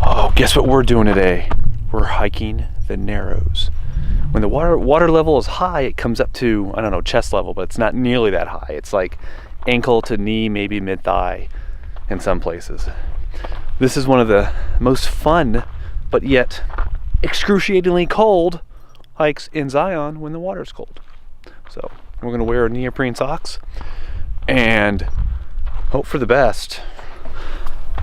Oh, guess what we're doing today? We're hiking the Narrows. When the water level is high, it comes up to, I don't know, chest level, but it's not nearly that high. It's like ankle to knee, maybe mid-thigh in some places. This is one of the most fun, but yet excruciatingly cold hikes in Zion when the water's cold. So we're gonna wear neoprene socks and hope for the best.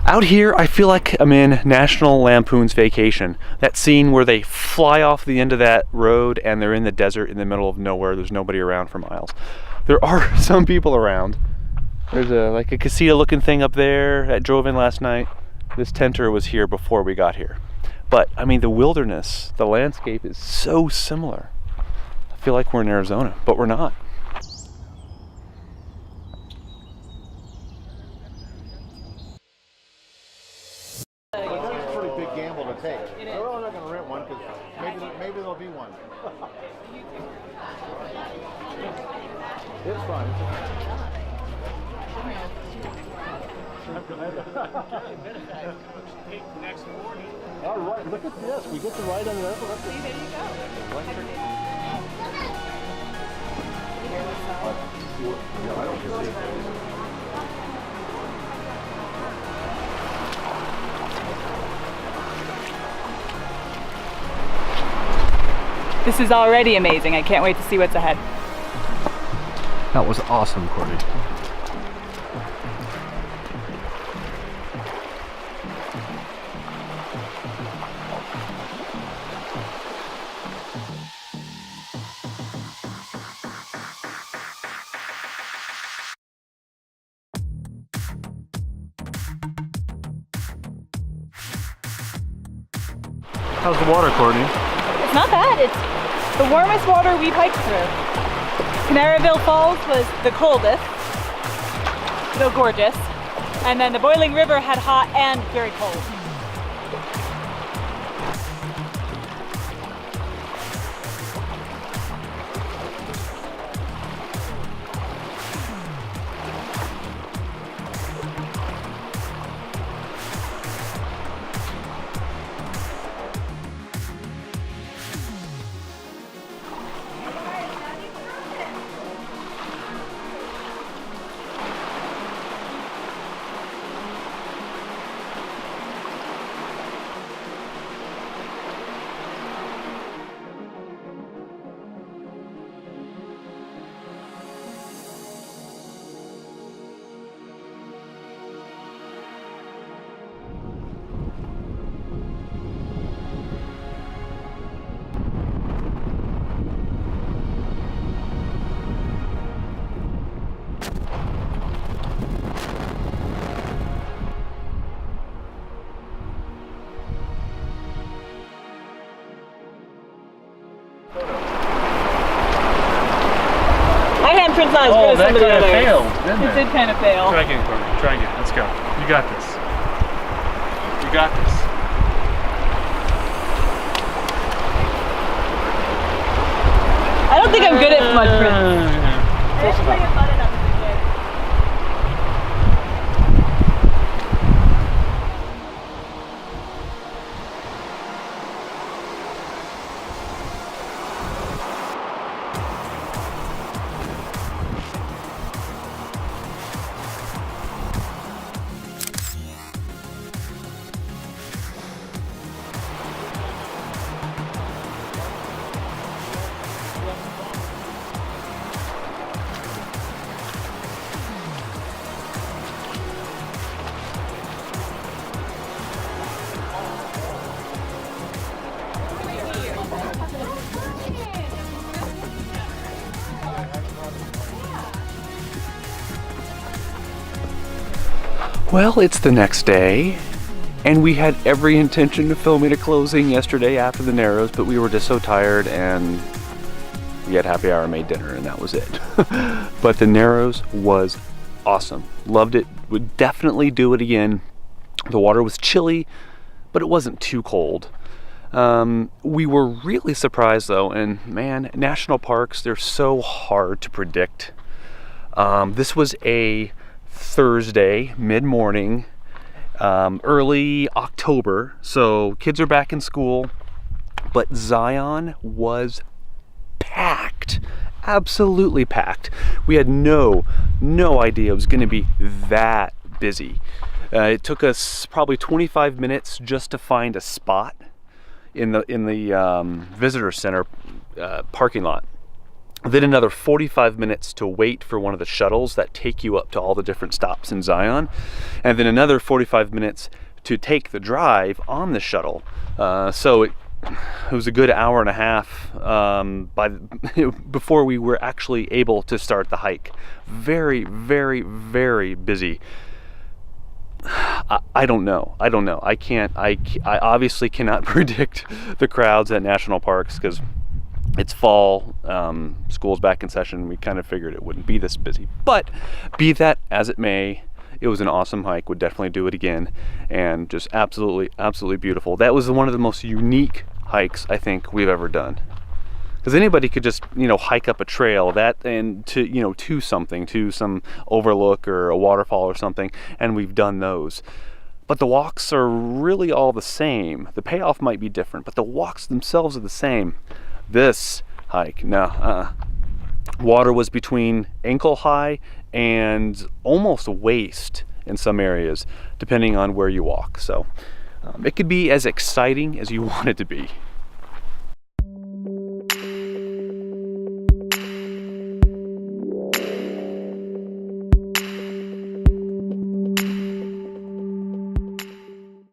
Out here, I feel like I'm in National Lampoon's Vacation. That scene where they fly off the end of that road and they're in the desert in the middle of nowhere. There's nobody around for miles. There are some people around. There's like a casita looking thing up there that drove in last night. This tenter was here before we got here. But I mean, the wilderness, the landscape is so similar. I feel like we're in Arizona, but we're not. We're not going to rent one because maybe there'll be one. It's fun. Next morning. All right, look at this. We get to ride on the airplane. See, there you go. I don't see. This is already amazing. I can't wait to see what's ahead. That was awesome, Courtney. How's the water, Courtney? It's not bad. It's the warmest water we've hiked through. Canaryville Falls was the coldest, still gorgeous, and then the Boiling River had hot and very cold. It's not as good as some of the others. Failed, didn't it? It did kind of fail. Try again, Courtney. Try again. Let's go. You got this. You got this. I don't think I'm good at mud prints. Close enough. Well, it's the next day, and we had every intention of filming a closing yesterday after the Narrows, but we were just so tired and we had happy hour, made dinner, and that was it. But the Narrows was awesome. Loved it. Would definitely do it again. The water was chilly, but it wasn't too cold. We were really surprised though, and man, national parks, they're so hard to predict. This was a Thursday, mid-morning. early October, so kids are back in school, but Zion was packed, absolutely packed. We had no idea it was going to be that busy. It took us probably 25 minutes just to find a spot in the visitor center parking lot. Then another 45 minutes to wait for one of the shuttles that take you up to all the different stops in Zion, and then another 45 minutes to take the drive on the shuttle. So it was a good hour and a half before we were actually able to start the hike. Very, very, very busy. I don't know. I obviously cannot predict the crowds at national parks because it's fall, school's back in session. We kind of figured it wouldn't be this busy, but be that as it may, it was an awesome hike. Would definitely do it again, and just absolutely beautiful. That was one of the most unique hikes I think we've ever done, because anybody could just hike up a trail and to something, to some overlook or a waterfall or something, and we've done those. But the walks are really all the same. The payoff might be different, but the walks themselves are the same. This hike, water was between ankle high and almost waist in some areas, depending on where you walk. So it could be as exciting as you want it to be.